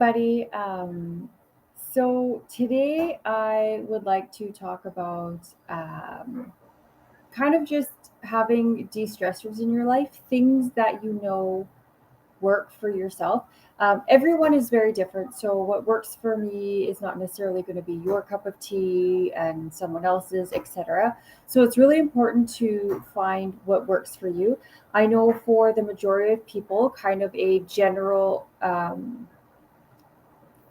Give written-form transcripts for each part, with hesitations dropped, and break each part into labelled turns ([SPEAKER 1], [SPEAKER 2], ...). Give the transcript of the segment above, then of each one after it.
[SPEAKER 1] Buddy. So today I would like to talk about kind of just having de-stressors in your life, things that you know work for yourself. Everyone is very different. So what works for me is not necessarily going to be your cup of tea and someone else's, etc. So it's really important to find what works for you. I know for the majority of people, kind of a general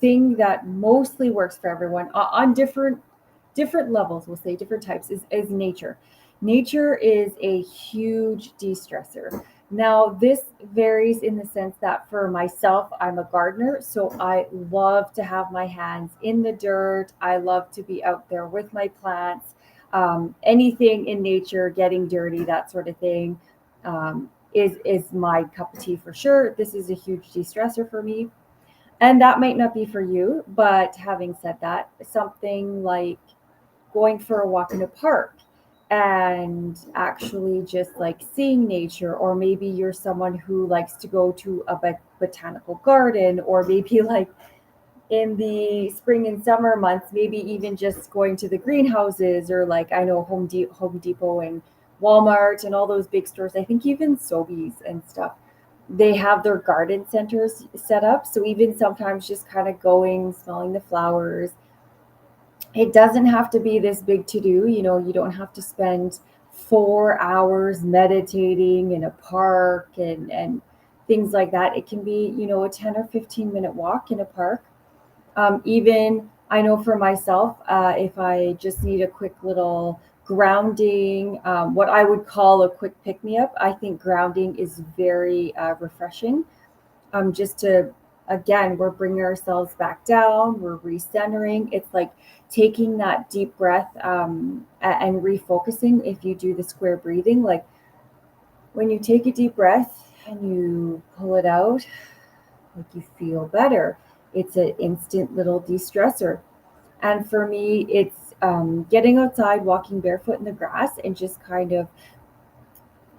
[SPEAKER 1] thing that mostly works for everyone on different levels, we'll say different types, is nature. Nature is a huge de-stressor. Now this varies in the sense that for myself, I'm a gardener, so I love to have my hands in the dirt. I love to be out there with my plants. Anything in nature, getting dirty, that sort of thing, is my cup of tea for sure. This is a huge de-stressor for me, and that might not be for you, but having said that, something like going for a walk in a park and actually just like seeing nature, or maybe you're someone who likes to go to a botanical garden, or maybe like in the spring and summer months, maybe even just going to the greenhouses, or like I know Home Depot and Walmart and all those big stores. I think even Sobeys and stuff, they have their garden centers set up. So even sometimes just kind of going, smelling the flowers. It doesn't have to be this big to do. You don't have to spend 4 hours meditating in a park and things like that. It can be, a 10 or 15-minute walk in a park. Even I know for myself, if I just need a quick little grounding, what I would call a quick pick me up, I think grounding is very refreshing. Just to, again, we're bringing ourselves back down, we're recentering. It's like taking that deep breath, and refocusing. If you do the square breathing, like when you take a deep breath and you pull it out, like you feel better. It's an instant little de-stressor. And for me, it's getting outside, walking barefoot in the grass, and just kind of,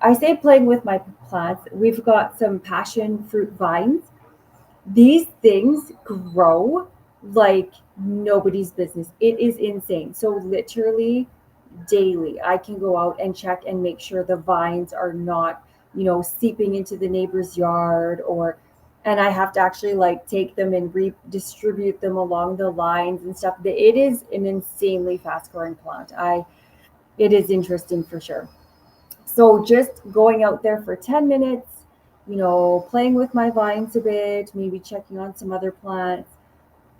[SPEAKER 1] I say, playing with my plants. We've got some passion fruit vines. These things grow like nobody's business. It is insane. So literally daily, I can go out and check and make sure the vines are not, seeping into the neighbor's yard, or, and I have to actually like take them and redistribute them along the lines and stuff. It is an insanely fast growing plant. It is interesting for sure. So just going out there for 10 minutes, playing with my vines a bit, maybe checking on some other plants,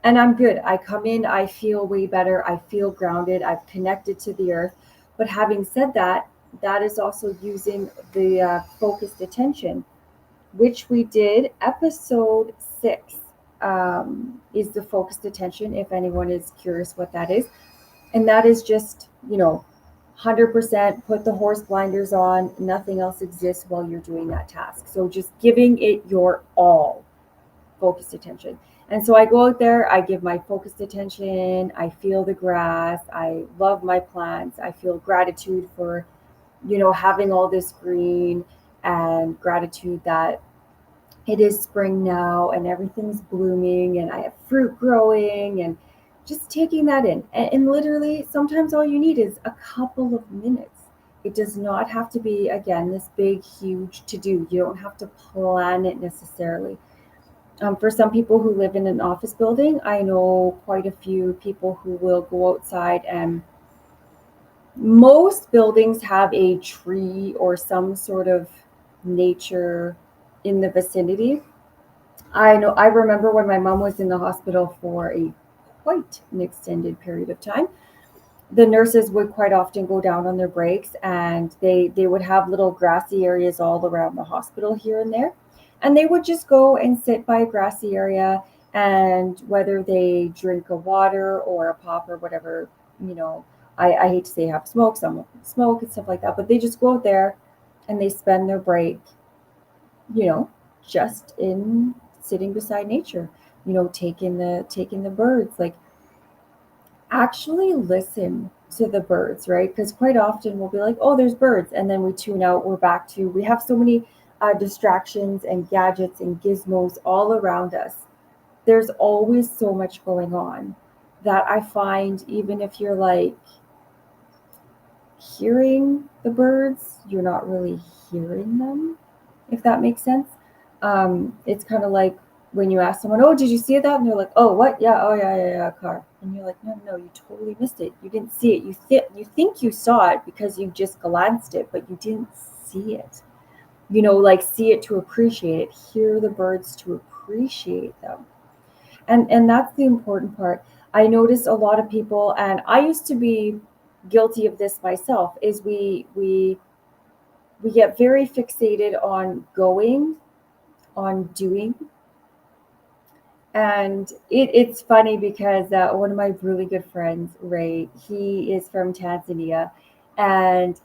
[SPEAKER 1] and I'm good. I come in, I feel way better. I feel grounded. I've connected to the earth. But having said that, that is also using the focused attention, which we did episode 6. Is the focused attention, if anyone is curious what that is. And that is just, 100% put the horse blinders on. Nothing else exists while you're doing that task. So just giving it your all, focused attention. And so I go out there, I give my focused attention, I feel the grass, I love my plants, I feel gratitude for, having all this green, and gratitude that it is spring now and everything's blooming and I have fruit growing, and just taking that in. And literally, sometimes all you need is a couple of minutes. It does not have to be, again, this big, huge to do. You don't have to plan it necessarily. For some people who live in an office building, I know quite a few people who will go outside, and most buildings have a tree or some sort of nature in the vicinity. I remember when my mom was in the hospital for a quite an extended period of time, the nurses would quite often go down on their breaks, and they would have little grassy areas all around the hospital here and there, and they would just go and sit by a grassy area, and whether they drink a water or a pop or whatever, you know I hate to say have some smoke and stuff like that, but they just go out there and they spend their break, you know just in sitting beside nature, taking the birds, like actually listen to the birds, right? Because quite often we'll be like, oh, there's birds. And then we tune out. We have so many distractions and gadgets and gizmos all around us there's always so much going on that I find, even if you're like hearing the birds, you're not really hearing them, if that makes sense. It's kind of like when you ask someone, "Oh, did you see that?" And they're like, "Oh, what? Yeah, oh yeah, yeah, yeah, a car." And you're like, "No, no, you totally missed it. You didn't see it. You think you saw it because you just glanced it, but you didn't see it. Like see it to appreciate it, hear the birds to appreciate them." And that's the important part. I noticed a lot of people, and I used to be guilty of this myself, is we get very fixated on going, on doing. And it's funny because one of my really good friends, Ray, he is from Tanzania, and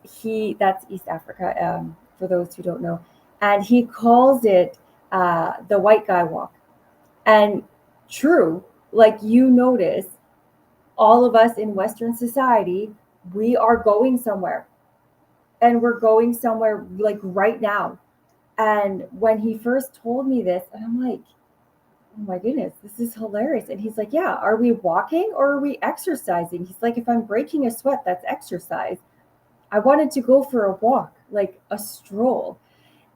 [SPEAKER 1] that's East Africa, for those who don't know. And he calls it the white guy walk. And true, like you notice, all of us in Western society, we are going somewhere, and we're going somewhere like right now. And when he first told me this, and I'm like, oh my goodness, this is hilarious. And he's like, yeah, are we walking or are we exercising? He's like, if I'm breaking a sweat, that's exercise. I wanted to go for a walk, like a stroll.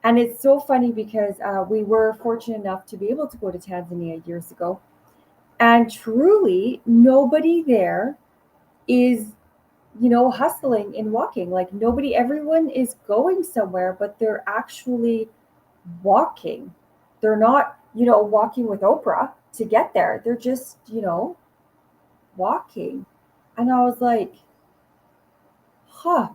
[SPEAKER 1] And it's so funny because we were fortunate enough to be able to go to Tanzania years ago. And truly, nobody there is, hustling and walking. Like nobody, everyone is going somewhere, but they're actually walking. They're not, walking with Oprah to get there. They're just, walking. And I was like, huh,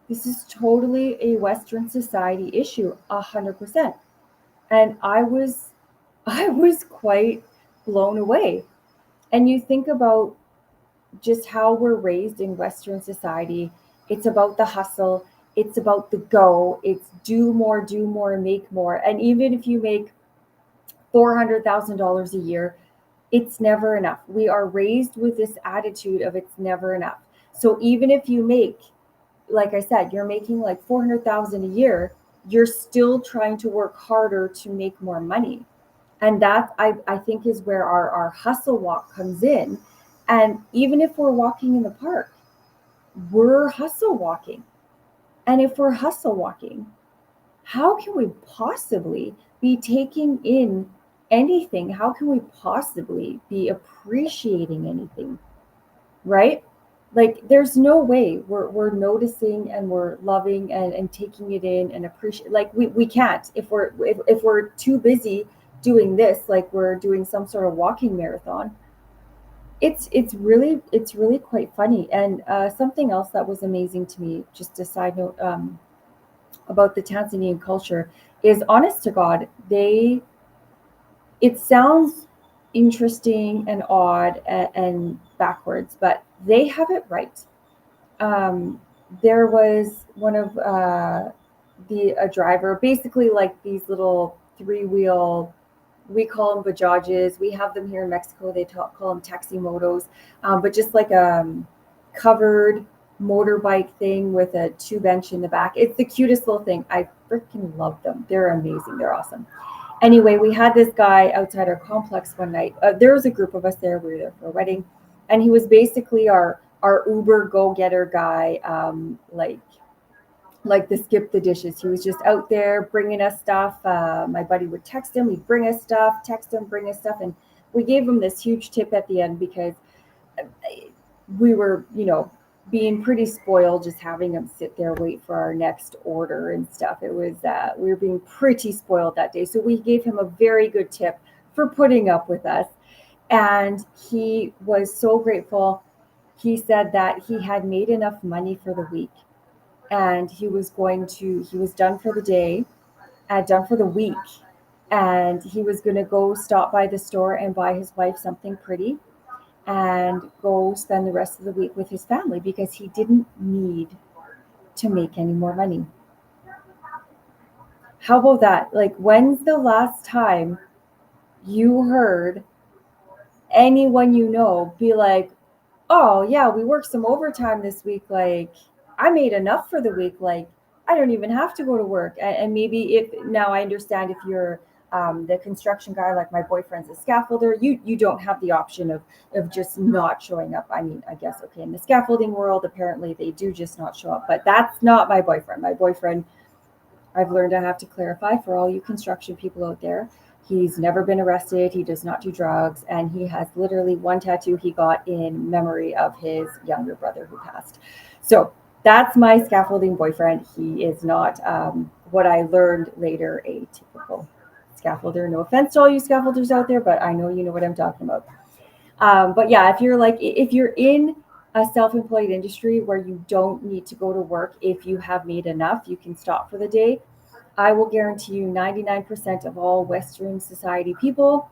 [SPEAKER 1] this is totally a Western society issue, 100%. And I was quite blown away. And you think about just how we're raised in Western society. It's about the hustle. It's about the go. It's do more, make more. And even if you make $400,000 a year, it's never enough. We are raised with this attitude of it's never enough. So even if you make, like I said, you're making like 400,000 a year, you're still trying to work harder to make more money. And that I think is where our hustle walk comes in. And even if we're walking in the park, we're hustle walking. And if we're hustle walking, how can we possibly be taking in anything? How can we possibly be appreciating anything? Right? Like there's no way we're noticing and we're loving and taking it in and appreciate, like we can't if we're too busy doing this, like we're doing some sort of walking marathon. It's really quite funny. And something else that was amazing to me, just a side note, about the Tanzanian culture, is, honest to God, it sounds interesting and odd and backwards, but they have it right. There was one of the a driver, basically like these little three-wheel, we call them bajajes. We have them here in Mexico. They call them taxi motos, but just like a covered motorbike thing with a two bench in the back. It's the cutest little thing. I freaking love them. They're amazing. They're awesome. Anyway, we had this guy outside our complex one night. There was a group of us there. We were there for a wedding, and he was basically our Uber go getter guy, like the skip the dishes. He was just out there bringing us stuff. My buddy would text him, he'd bring us stuff, text him, bring us stuff. And we gave him this huge tip at the end because we were, being pretty spoiled, just having him sit there, wait for our next order and stuff. It was, we were being pretty spoiled that day. So we gave him a very good tip for putting up with us. And he was so grateful. He said that he had made enough money for the week, and he was done for the day, done for the week, and he was going to go stop by the store and buy his wife something pretty and go spend the rest of the week with his family because he didn't need to make any more money. How about that? Like, when's the last time you heard anyone be like, oh yeah, we worked some overtime this week, like I made enough for the week, like I don't even have to go to work? And maybe, if now I understand, if you're The construction guy, like my boyfriend's a scaffolder. You don't have the option of just not showing up. I mean, I guess okay, in the scaffolding world, apparently they do just not show up, but that's not my boyfriend. My boyfriend, I've learned I have to clarify for all you construction people out there. He's never been arrested. He does not do drugs. And he has literally one tattoo he got in memory of his younger brother who passed. So that's my scaffolding boyfriend. He is not what I learned later, a typical scaffolder. No offense to all you scaffolders out there, but I know you know what I'm talking about. But yeah, if you're in a self-employed industry where you don't need to go to work, if you have made enough, you can stop for the day. I will guarantee you 99% of all Western society people,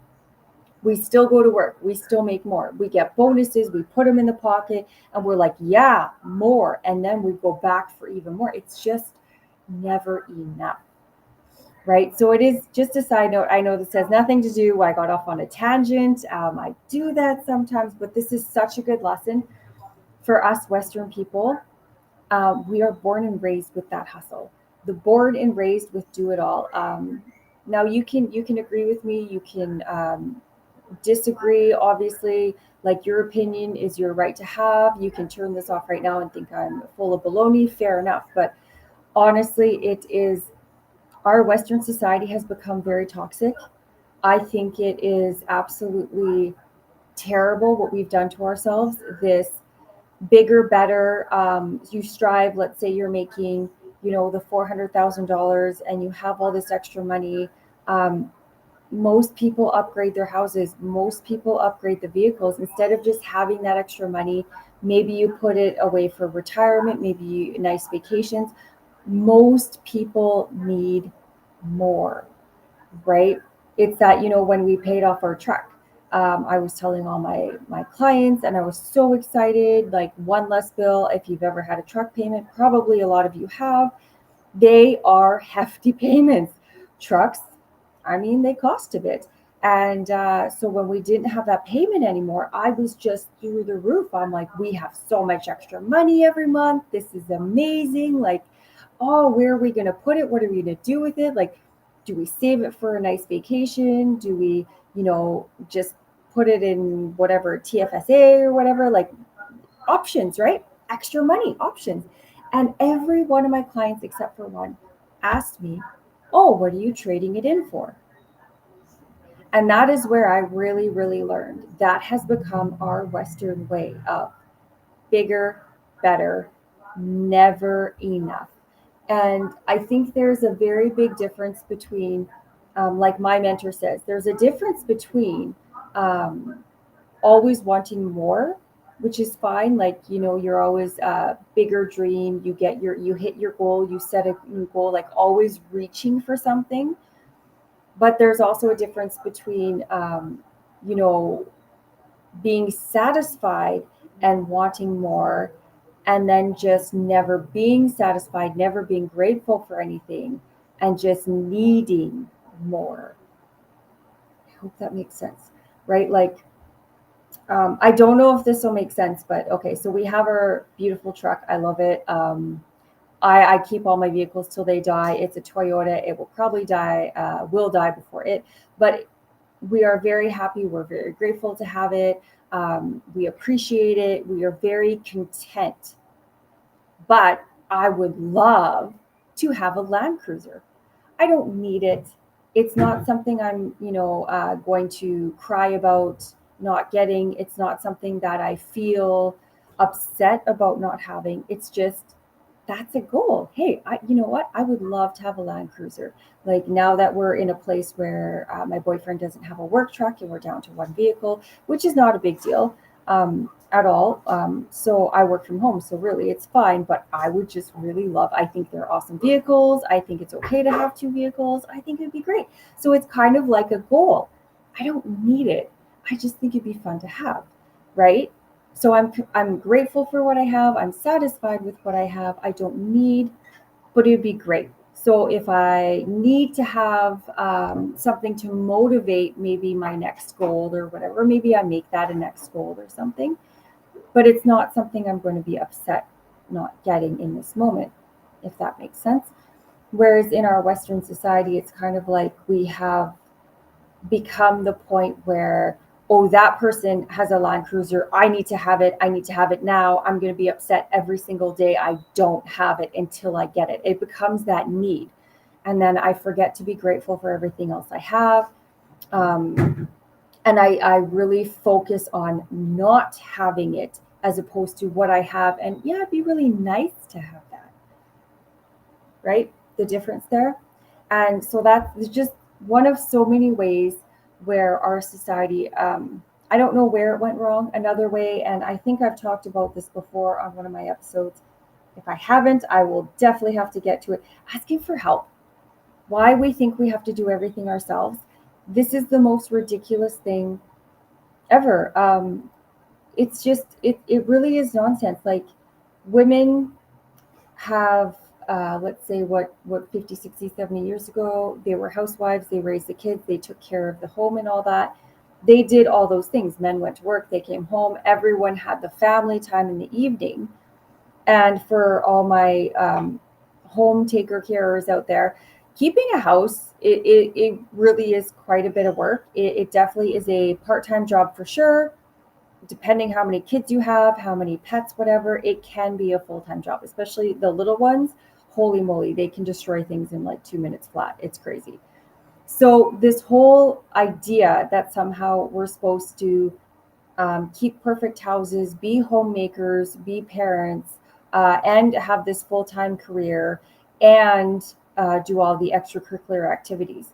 [SPEAKER 1] we still go to work. We still make more. We get bonuses. We put them in the pocket and we're like, yeah, more. And then we go back for even more. It's just never enough. Right. So it is just a side note. I know this has nothing to do. I got off on a tangent. I do that sometimes, but this is such a good lesson for us Western people. We are born and raised with that hustle. The born and raised with do it all. Now you can agree with me. You can disagree. Obviously, like your opinion is your right to have. You can turn this off right now and think I'm full of baloney. Fair enough. But honestly, it is our Western society has become very toxic. I think it is absolutely terrible what we've done to ourselves. This bigger, better. You strive. Let's say you're making, the $400,000, and you have all this extra money. Um, Most people upgrade their houses. Most people upgrade the vehicles instead of just having that extra money. Maybe you put it away for retirement. Maybe nice vacations. Most people need more, right? It's that, when we paid off our truck, I was telling all my clients, and I was so excited, like one less bill. If you've ever had a truck payment, probably a lot of you have. They are hefty payments. Trucks, I mean, they cost a bit. And so when we didn't have that payment anymore, I was just through the roof. I'm like, we have so much extra money every month. This is amazing. Like, oh, where are we going to put it? What are we going to do with it? Like, do we save it for a nice vacation? Do we, just put it in whatever TFSA or whatever? Like, options, right? Extra money, options. And every one of my clients, except for one, asked me, oh, what are you trading it in for? And that is where I really, really learned that has become our Western way of bigger, better, never enough. And I think there's a very big difference between, like my mentor says, there's a difference between always wanting more, which is fine. Like, you're always bigger dream. You hit your goal, you set a new goal, like always reaching for something. But there's also a difference between, you know, being satisfied and wanting more, and then just never being satisfied, never being grateful for anything, and just needing more. I hope that makes sense, right? Like, I don't know if this will make sense, but okay. So we have our beautiful truck. I love it. I keep all my vehicles till they die. It's a Toyota. It will probably die, will die before it, but we are very happy. We're very grateful to have it. We appreciate it. We are very content. But I would love to have a Land Cruiser. I don't need it. It's not something I'm, going to cry about not getting. It's not something that I feel upset about not having. It's just that's a goal. Hey, you know what? I would love to have a Land Cruiser. Like now that we're in a place where my boyfriend doesn't have a work truck and we're down to one vehicle, which is not a big deal at all. So I work from home. So really it's fine, but I would just really love, I think they're awesome vehicles. I think it's okay to have two vehicles. I think it'd be great. So it's kind of like a goal. I don't need it. I just think it'd be fun to have, right? So I'm grateful for what I have. I'm satisfied with what I have. I don't need, but it'd be great. So if I need to have something to motivate maybe my next goal or whatever, maybe I make that a next goal or something. But it's not something I'm going to be upset not getting in this moment, if that makes sense. Whereas in our Western society, it's kind of like we have become the point where, oh, that person has a Land Cruiser. I need to have it. I need to have it now. I'm going to be upset every single day I don't have it until I get it. It becomes that need. And then I forget to be grateful for everything else I have. And I really focus on not having it as opposed to what I have. And yeah, it'd be really nice to have that, right? The difference there. And so that's just one of so many ways where our society, I don't know where it went wrong. Another way, and I think I've talked about this before on one of my episodes. If I haven't, I will definitely have to get to it. Asking for help. Why we think we have to do everything ourselves. This is the most ridiculous thing ever. It's just, it really is nonsense. Like, women have, let's say what 50, 60, 70 years ago, they were housewives, they raised the kids, they took care of the home and all that. They did all those things. Men went to work, they came home, everyone had the family time in the evening. And for all my home taker carers out there, keeping a house, it really is quite a bit of work. It definitely is a part-time job for sure. Depending how many kids you have, how many pets, whatever, it can be a full-time job, especially the little ones. Holy moly, they can destroy things in like 2 minutes flat. It's crazy. So this whole idea that somehow we're supposed to keep perfect houses, be homemakers, be parents, and have this full-time career and do all the extracurricular activities.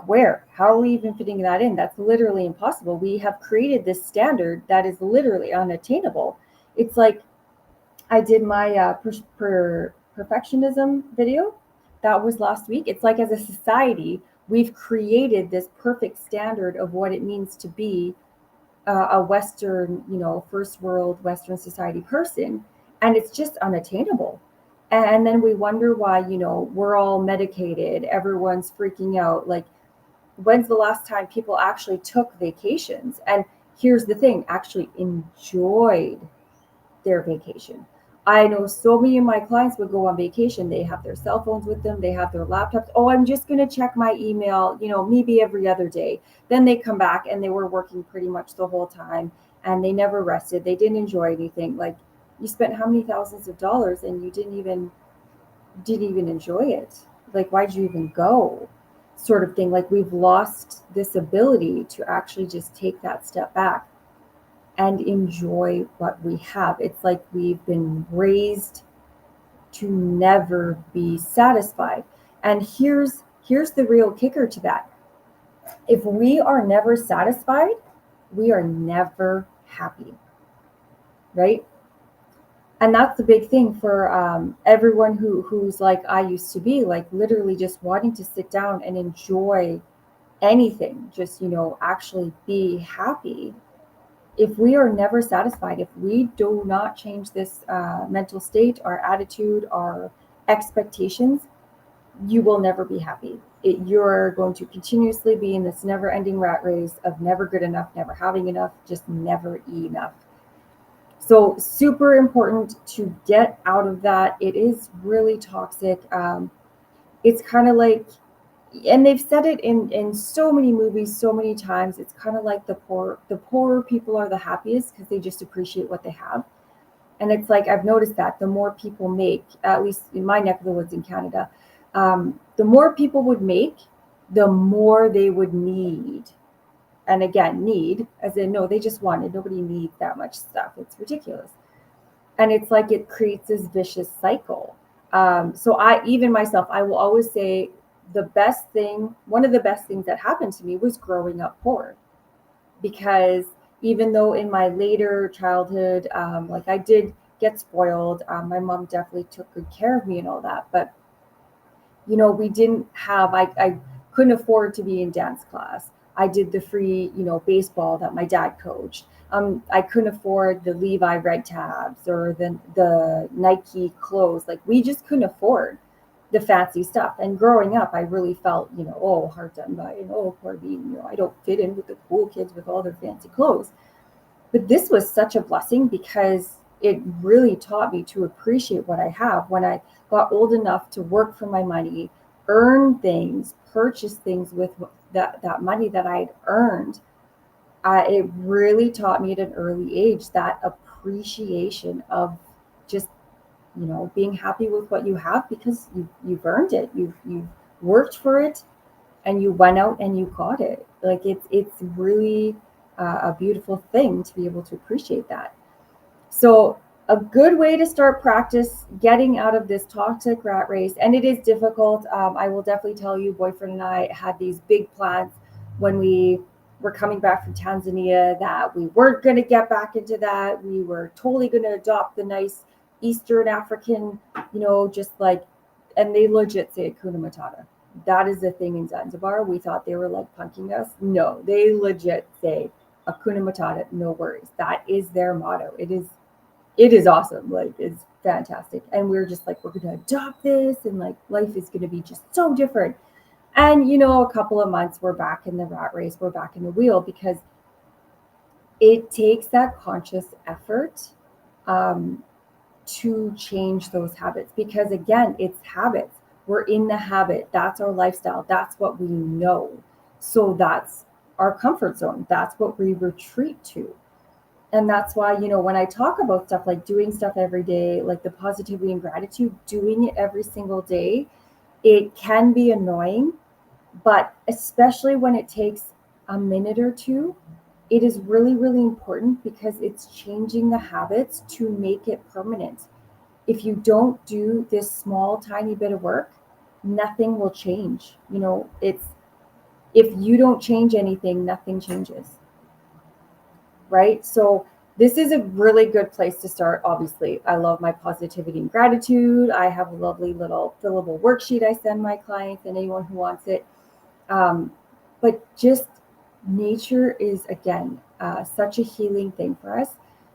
[SPEAKER 1] Where? How are we even fitting that in? That's literally impossible. We have created this standard that is literally unattainable. It's like I did my perfectionism video. That was last week. It's like, as a society, we've created this perfect standard of what it means to be a Western, first world Western society person, and it's just unattainable. And then we wonder why, we're all medicated, everyone's freaking out. Like, when's the last time people actually took vacations? And here's the thing, actually enjoyed their vacation. I know so many of my clients would go on vacation. They have their cell phones with them. They have their laptops. Oh, I'm just going to check my email, maybe every other day. Then they come back and they were working pretty much the whole time and they never rested. They didn't enjoy anything. Like, you spent how many thousands of dollars and you didn't even enjoy it. Like, why'd you even go? Sort of thing. Like, we've lost this ability to actually just take that step back and enjoy what we have. It's like we've been raised to never be satisfied. And here's the real kicker to that. If we are never satisfied, we are never happy, right? And that's the big thing for everyone who's like I used to be, like literally just wanting to sit down and enjoy anything, just actually be happy. If we are never satisfied, if we do not change this mental state, our attitude, our expectations, you will never be happy. You're going to continuously be in this never ending rat race of never good enough, never having enough, just never enough. So super important to get out of that. It is really toxic. It's kind of like, and they've said it in so many movies so many times, it's kind of like the poorer people are the happiest because they just appreciate what they have. And it's like, I've noticed that the more people make, at least in my neck of the woods in Canada, the more people would make, the more they would need. And again, need as in, no, they just wanted, nobody needs that much stuff, it's ridiculous. And it's like it creates this vicious cycle. So even myself, I will always say, one of the best things that happened to me was growing up poor. Because even though in my later childhood, like I did get spoiled, my mom definitely took good care of me and all that. But, we didn't have, I couldn't afford to be in dance class. I did the free, baseball that my dad coached. I couldn't afford the Levi red tabs or the Nike clothes. Like, we just couldn't afford the fancy stuff. And growing up, I really felt, oh, hard done by, oh, poor me, I don't fit in with the cool kids with all their fancy clothes. But this was such a blessing because it really taught me to appreciate what I have. When I got old enough to work for my money, earn things, purchase things with that money that I'd earned. It really taught me at an early age that appreciation of just, being happy with what you have because you've earned it. You've worked for it, and you went out and you got it. Like it's really a beautiful thing to be able to appreciate that. So a good way to start practice getting out of this toxic rat race, and it is difficult. I will definitely tell you, boyfriend and I had these big plans when we were coming back from Tanzania that we weren't going to get back into that. We were totally going to adopt the nice Eastern African, just like, and they legit say Hakuna Matata. That is the thing in Zanzibar. We thought they were like punking us. No, they legit say Hakuna Matata, no worries. That is their motto. It is awesome. Like it's fantastic. And we're just like, we're gonna adopt this, and like life is gonna be just so different. And a couple of months we're back in the rat race, we're back in the wheel because it takes that conscious effort um, to change those habits. Because again, it's habits. We're in the habit. That's our lifestyle. That's what we know. So that's our comfort zone. That's what we retreat to. And that's why, when I talk about stuff like doing stuff every day, like the positivity and gratitude, doing it every single day, it can be annoying, but especially when it takes a minute or two, it is really, really important because it's changing the habits to make it permanent. If you don't do this small, tiny bit of work, nothing will change. It's, if you don't change anything, nothing changes, right? So this is a really good place to start. Obviously, I love my positivity and gratitude. I have a lovely little fillable worksheet I send my clients and anyone who wants it. Um, but just nature is, again, such a healing thing for us.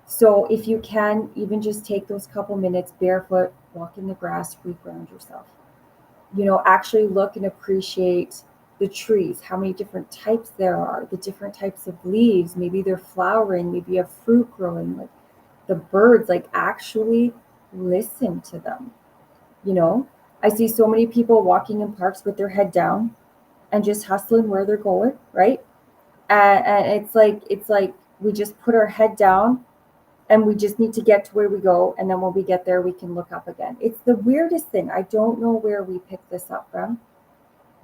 [SPEAKER 1] So if you can, even just take those couple minutes barefoot, walk in the grass, reground yourself. Actually look and appreciate the trees, how many different types there are, the different types of leaves. Maybe they're flowering, maybe you have fruit growing, like the birds, like actually listen to them. You know, I see so many people walking in parks with their head down and just hustling where they're going, right? And it's like we just put our head down and we just need to get to where we go, and then when we get there we can look up again. It's the weirdest thing. I don't know where we picked this up from,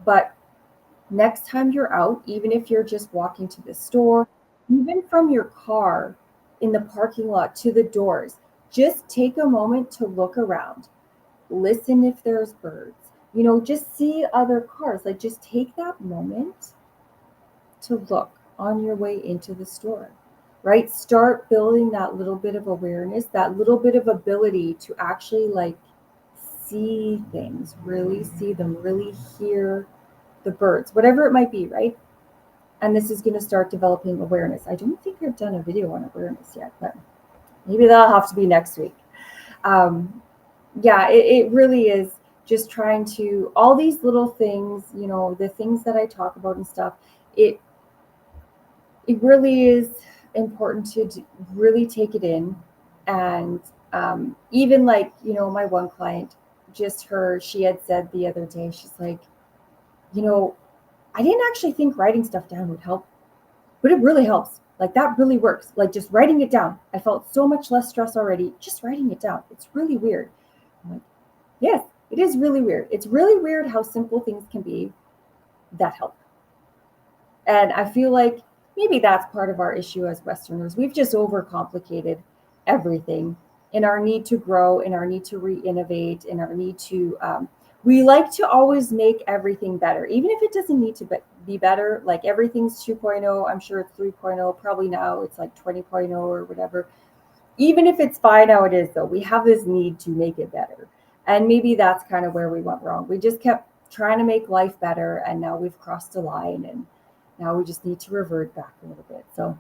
[SPEAKER 1] but next time you're out, even if you're just walking to the store, even from your car in the parking lot to the doors, just take a moment to look around. Listen if there's birds. Just see other cars. Like just take that moment to look on your way into the store, right? Start building that little bit of awareness, that little bit of ability to actually like see things, really see them, really hear the birds, whatever it might be, right? And this is going to start developing awareness. I don't think I've done a video on awareness yet, but maybe that'll have to be next week. Yeah, it really is just trying to, all these little things, the things that I talk about and stuff, it it really is important to really take it in. And even like, my one client, just her, she had said the other day, she's like, you know, I didn't actually think writing stuff down would help, but it really helps. Like that really works. Like just writing it down. I felt so much less stress already just writing it down. It's really weird. I'm like, yes, it is really weird. It's really weird how simple things can be that help. And I feel like maybe that's part of our issue as Westerners. We've just overcomplicated everything in our need to grow, in our need to re-innovate, in our need to, we like to always make everything better, even if it doesn't need to be better. Like everything's 2.0, I'm sure it's 3.0, probably now it's like 20.0 or whatever. Even if it's fine how it is, though, we have this need to make it better. And maybe that's kind of where we went wrong. We just kept trying to make life better, and now we've crossed a line, and now we just need to revert back a little bit. So,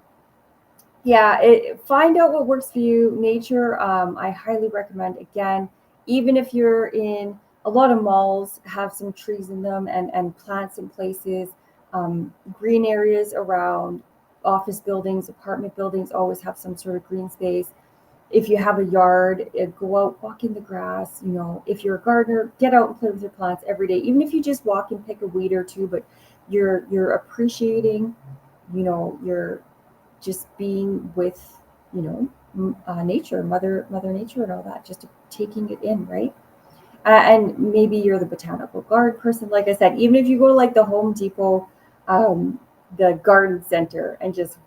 [SPEAKER 1] yeah, find out what works for you. Nature, I highly recommend. Again, even if you're in a lot of malls, have some trees in them and plants in places. Green areas around office buildings, apartment buildings always have some sort of green space. If you have a yard, go out, walk in the grass. If you're a gardener, get out and play with your plants every day. Even if you just walk and pick a weed or two, but you're appreciating, you're just being with, nature, mother nature, and all that, just taking it in, right? And maybe you're the botanical garden person, like I said. Even if you go to like the Home Depot, um, the garden center, and just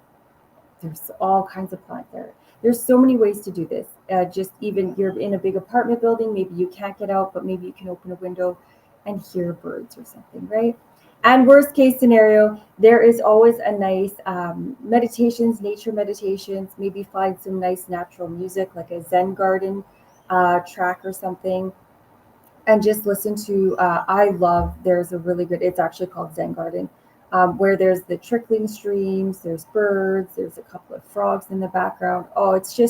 [SPEAKER 1] there's all kinds of plants there. There's so many ways to do this. Just even you're in a big apartment building, maybe you can't get out, but maybe you can open a window and hear birds or something, right? And worst case scenario, there is always a nice meditations, nature meditations. Maybe find some nice natural music, like a Zen garden track or something, and just listen to I love, there's a really good, it's actually called Zen Garden, where there's the trickling streams, there's birds, there's a couple of frogs in the background. Oh, it's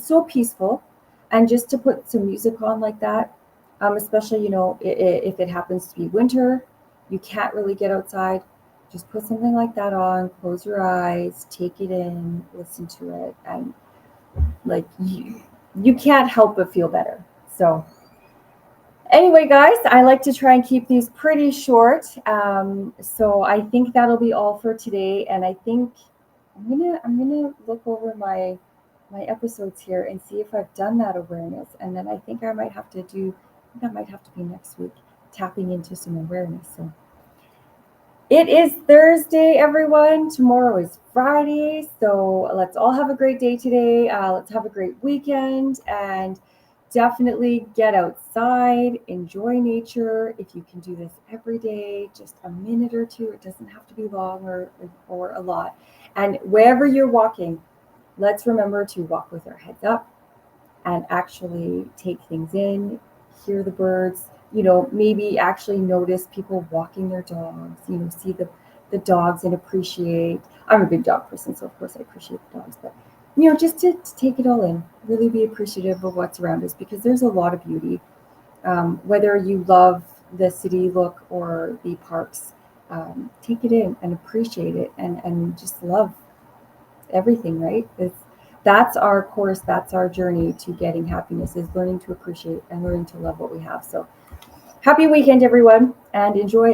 [SPEAKER 1] so peaceful. And just to put some music on like that, especially, if it happens to be winter, you can't really get outside, just put something like that on, close your eyes, take it in, listen to it, and like you can't help but feel better. So anyway, guys, I like to try and keep these pretty short. So I think that'll be all for today. And I think I'm gonna look over my episodes here and see if I've done that awareness. And then I think I might have to do. I think that might have to be next week, tapping into some awareness. So it is Thursday, everyone. Tomorrow is Friday. So let's all have a great day today. Let's have a great weekend, and definitely get outside, enjoy nature. If you can do this every day, just a minute or two, it doesn't have to be long or a lot. And wherever you're walking, let's remember to walk with our heads up and actually take things in, hear the birds, maybe actually notice people walking their dogs, see the dogs and appreciate. I'm a big dog person, so of course I appreciate the dogs, but just to take it all in, really be appreciative of what's around us, because there's a lot of beauty. Whether you love the city look or the parks, take it in and appreciate it, and just love everything, right? That's our course, that's our journey to getting happiness, is learning to appreciate and learning to love what we have. So happy weekend, everyone, and enjoy